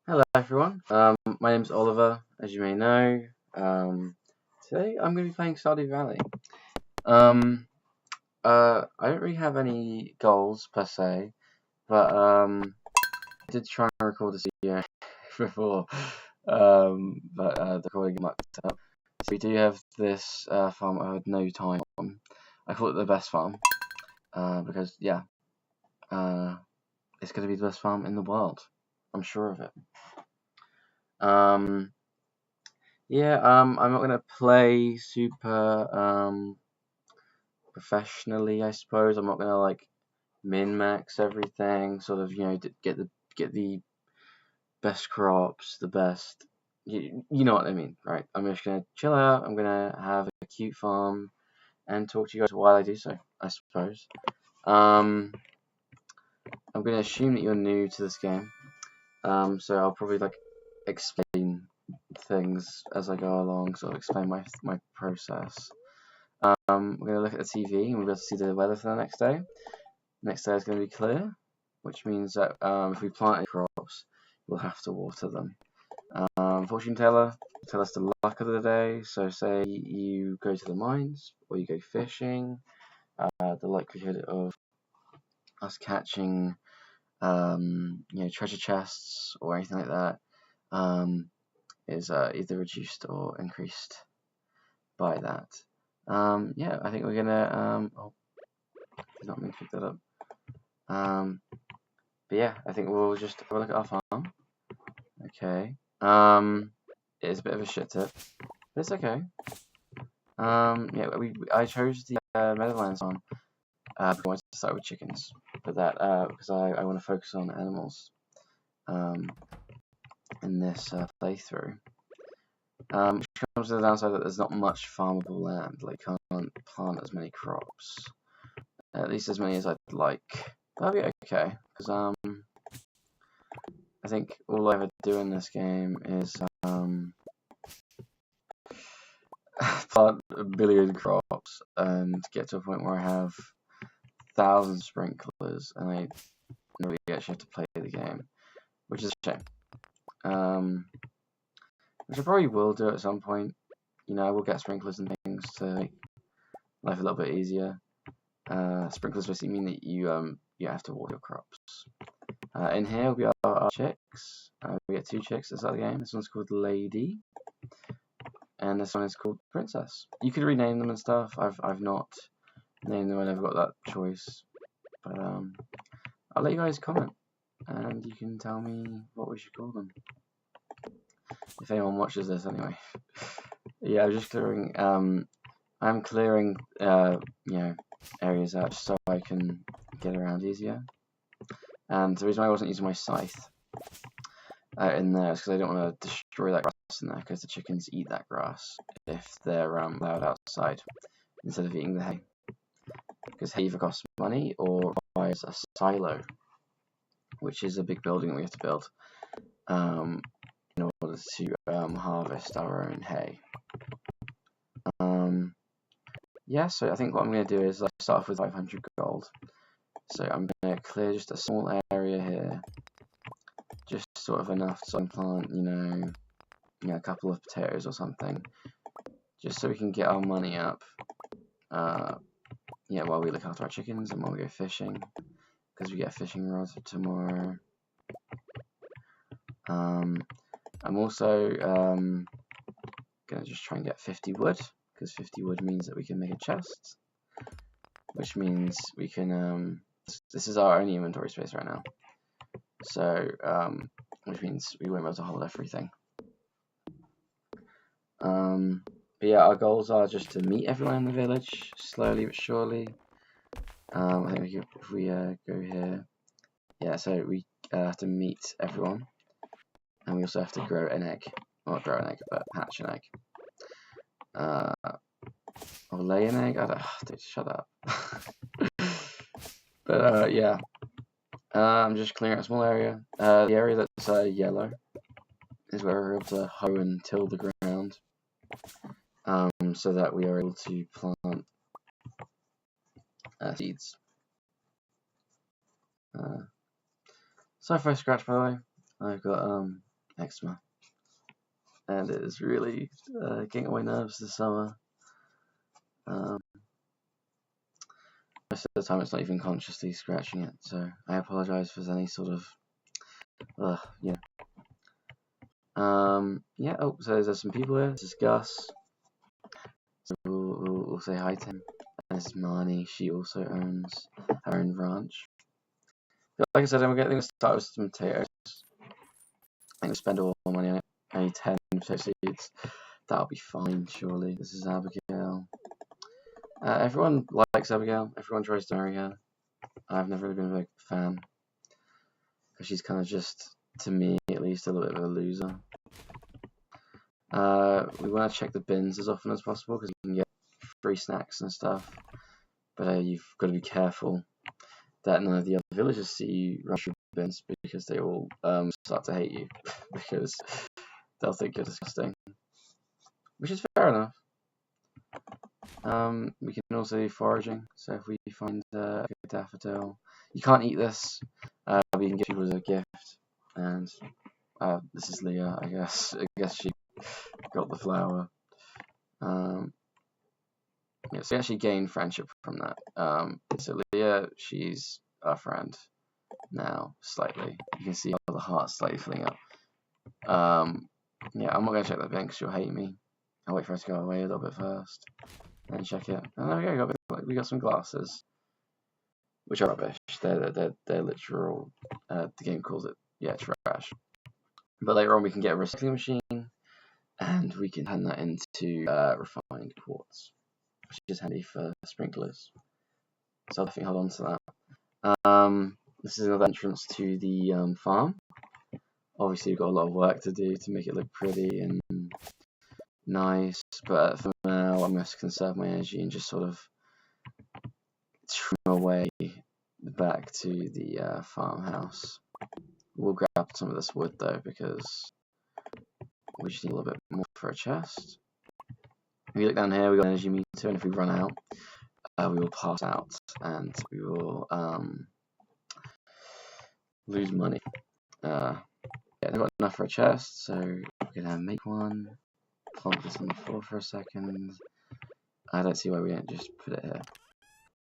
Hello everyone, my name's Oliver, as you may know. Today I'm going to be playing Stardew Valley. I don't really have any goals per se, but I did try and record this video before, but the recording got mucked up. So we do have this farm I had no time on. I call it the best farm, because yeah, it's going to be the best farm in the world. I'm sure of it. I'm not gonna play super professionally, I suppose. I'm not gonna like min max everything, sort of, get the best crops, the best. You know what I mean, right? I'm just gonna chill out. I'm gonna have a cute farm and talk to you guys while I do so, I suppose. I'm gonna assume that you're new to this game. So I'll probably like explain things as I go along, sort of explain my process. We're going to look at the TV and we're going to see the weather for the next day. Next day is going to be clear, which means that if we plant any crops, we'll have to water them. Fortune teller will tell us the luck of the day. So say you go to the mines or you go fishing, the likelihood of us catching treasure chests or anything like that is either reduced or increased by that. I think we're gonna did not mean to pick that up. But yeah, I think we'll just have a look at our farm. Okay. It is a bit of a shit tip, but it's okay. I chose the Meadowlands farm because I wanted to start with chickens, but that because I want to focus on animals in this playthrough. Which comes to the downside that there's not much farmable land. Like, can't plant as many crops, at least as many as I'd like. That'll be okay, because I think all I ever do in this game is plant a billion crops and get to a point where I have thousands of sprinklers, and I never actually have to play the game, which is a shame. Which I probably will do at some point. I will get sprinklers and things to make life a little bit easier. Sprinklers basically mean that you have to water your crops. In here will be our chicks. We get 2 chicks at the start of the game. This one's called Lady, and this one is called Princess. You could rename them and stuff. I've not named them. I never got that choice. But I'll let you guys comment, and you can tell me what we should call them. If anyone watches this, anyway. Yeah, I'm just clearing. I'm clearing, areas out so I can get around easier. And the reason why I wasn't using my scythe in there is because I don't want to destroy that grass in there, because the chickens eat that grass if they're allowed outside instead of eating the hay. Because hay either costs money or requires a silo, which is a big building that we have to build in order to harvest our own hay. So I think what I'm going to do is start off with 500 gold. So I'm going to clear just a small area here, just sort of enough so I can plant, a couple of potatoes or something, just so we can get our money up. While we look after our chickens and while we go fishing, because we get a fishing rod tomorrow. I'm also going to just try and get 50 wood, because 50 wood means that we can make a chest, which means we can, this is our only inventory space right now, so, which means we won't be able to hold everything. But yeah, our goals are just to meet everyone in the village, slowly but surely. I think if we go here, so we have to meet everyone, and we also have to grow an egg, not grow an egg, but hatch an egg. Or lay an egg? Dude, shut up. But I'm just clearing out a small area. The area that's yellow is where we're able to hoe and till the ground, so that we are able to plant seeds. So far, scratch, by the way. I've got eczema, and it is really getting on my nerves this summer. Most of the time it's not even consciously scratching it, so I apologise if there's any sort of yeah. Yeah. Oh, so there's some people here. This is Gus. So we'll say hi to him. And this is Marnie. She also owns her own ranch. But like I said, I'm going to start with some potatoes. I'm going to spend all my money on it. Only 10 potato seeds. That'll be fine, surely. This is Abigail. Everyone likes Abigail. Everyone tries to marry her. I've never really been a big fan. Because she's kind of just, to me at least, a little bit of a loser. We want to check the bins as often as possible because we can get free snacks and stuff. But you've got to be careful that none of the other villagers see you rush through bins because they all start to hate you because they'll think you're disgusting. Which is fair enough. We can also do foraging. So if we find a daffodil, you can't eat this, but you can give people as a gift. And this is Leah, I guess. I guess she got the flower. Yeah, so we actually gained friendship from that. So Leah, she's our friend now, slightly. You can see all the hearts slightly filling up. Yeah, I'm not going to check that bin because she'll hate me. I'll wait for her to go away a little bit first. And check it. And there we go. We got some glasses, which are rubbish. They're literal. The game calls it trash. But later on, we can get a recycling machine, and we can turn that into refined quartz, which is handy for sprinklers. So I'll definitely hold on to that. This is another entrance to the farm. Obviously, we've got a lot of work to do to make it look pretty and nice, but for now I'm going to conserve my energy and just sort of trim away back to the farmhouse. We'll grab some of this wood though because we just need a little bit more for a chest. If you look down here, we've got an energy meter, and if we run out, we will pass out and we will lose money. Yeah, I've got enough for a chest, so we're going to make one. Plonk this on the floor for a second. I don't see why we don't just put it here.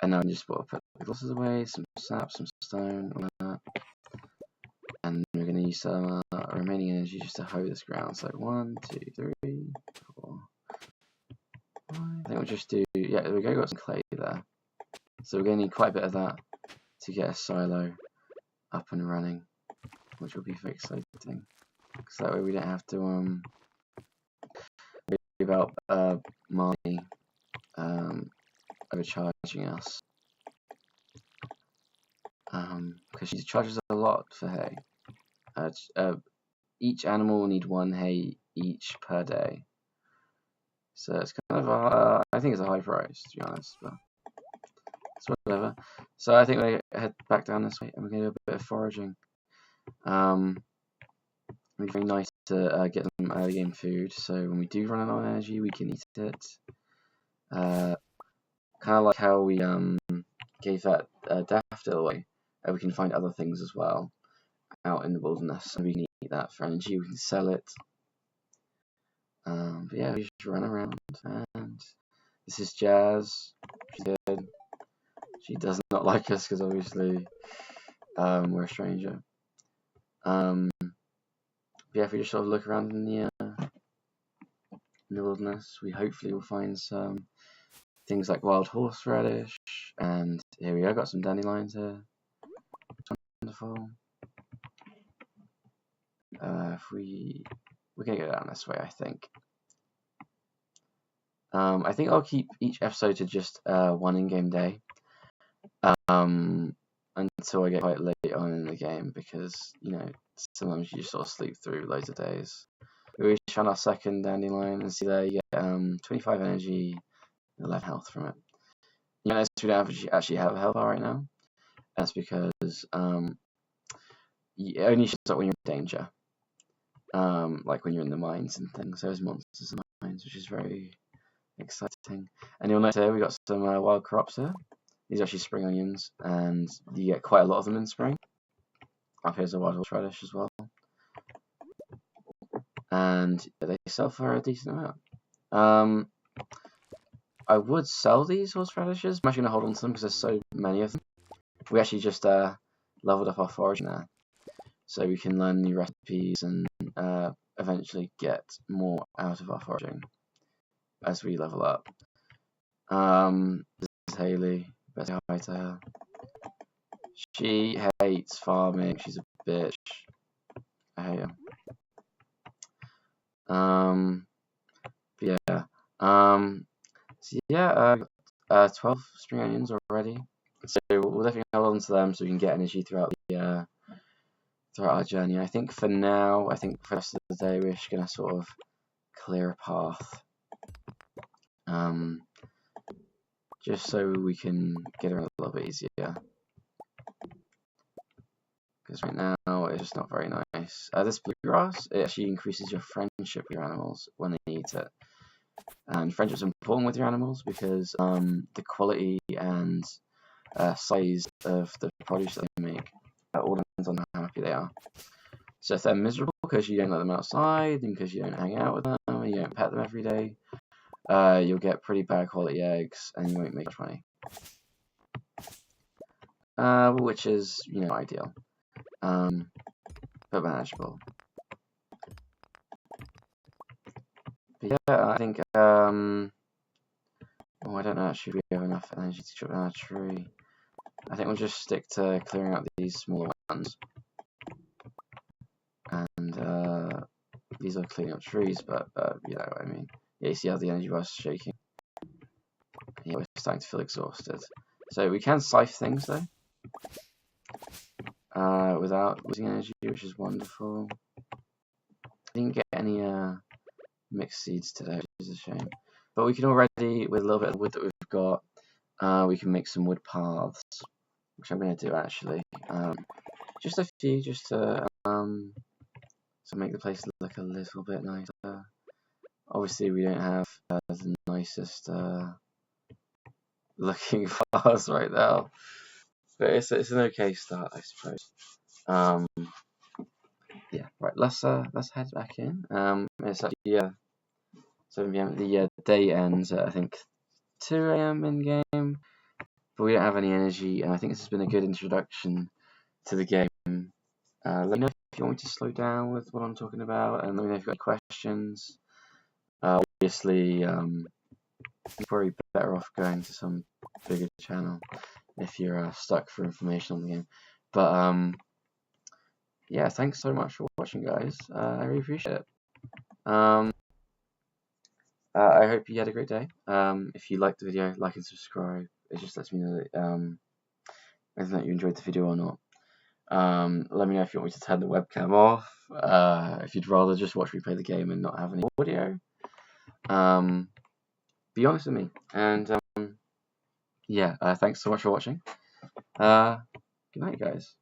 And now we just put the glosses away, some sap, some stone, all that. And we're going to use some remaining energy just to hoe this ground. So 1, 2, 3, 4, 5. I think we'll just do, yeah, there we go, got some clay there. So we're going to need quite a bit of that to get a silo up and running, which will be very exciting. Because that way we don't have to worry about Marnie overcharging us. Because she charges a lot for hay. Each animal will need 1 hay each per day. So it's kind of I think it's a high price, to be honest, but it's whatever. So I think we head back down this way and we're going to do a bit of foraging. It'd be very nice to get some early game food, so when we do run out of energy, we can eat it. Kind of like how we gave that daffodil away. We can find other things as well out in the wilderness, and we can eat that for energy. We can sell it. But yeah, we just run around, and this is Jazz. She's good. She does not like us because obviously we're a stranger. Yeah, if we just sort of look around in the wilderness, we hopefully will find some things like wild horseradish, and here we go, got some dandelions here. Wonderful. We're gonna go down this way, I think. I think I'll keep each episode to just 1 in-game day, until I get quite late on in the game, because you know sometimes you just sort of sleep through loads of days. We found our second dandelion, and see there you get 25 energy, 11 health from it. You notice we don't actually have a health bar right now. That's because it only shows up when you're in danger, like when you're in the mines and things. There's monsters in the mines, which is very exciting. And you'll notice here we got some wild crops here. These are actually spring onions, and you get quite a lot of them in spring. Up here's a wild horseradish as well. and they sell for a decent amount. I would sell these horseradishes. I'm actually gonna hold on to them because there's so many of them. We actually just leveled up our foraging there, so we can learn new recipes and eventually get more out of our foraging as we level up. This is Haley. Better say hi to her. She hates farming. She's a bitch. I hate her. But yeah. So yeah. 12 spring onions already. So we'll definitely hold on to them so we can get energy throughout our journey. I think for now, for the rest of the day, we're just gonna sort of clear a path. Just so we can get around a little bit easier. Because right now it's just not very nice. This bluegrass, it actually increases your friendship with your animals when they eat it. And friendship's important with your animals because the quality and size of the produce that they make all depends on how happy they are. So if they're miserable because you don't let them outside and because you don't hang out with them and you don't pet them every day, you'll get pretty bad quality eggs and you won't make much money. Which is, ideal. But manageable. But yeah, I think, I don't know actually if we have enough energy to chop down a tree. I think we'll just stick to clearing out these smaller ones. And, these are cleaning up trees, but, you know what I mean. Yeah, you see how the energy bar is shaking? Yeah, we're starting to feel exhausted. So we can scythe things, though. Without losing energy, which is wonderful. I didn't get any mixed seeds today, which is a shame. But we can already, with a little bit of wood that we've got, we can make some wood paths, which I'm going to do actually. Just a few, just to make the place look a little bit nicer. Obviously, we don't have the nicest looking paths right now, but it's an okay start, I suppose. Yeah, right. Let's head back in. It's actually 7 p.m. The day ends at I think 2 a.m. in game, but we don't have any energy, and I think this has been a good introduction to the game. Let me know if you want me to slow down with what I'm talking about, and let me know if you've got any questions. Obviously, you're probably better off going to some bigger channel if you're stuck for information on the game. But yeah, thanks so much for watching, guys. I really appreciate it. I hope you had a great day. If you liked the video, like and subscribe. It just lets me know that you enjoyed the video or not. Let me know if you want me to turn the webcam off. If you'd rather just watch me play the game and not have any audio. Be honest with me. And yeah, thanks so much for watching. Good night, guys.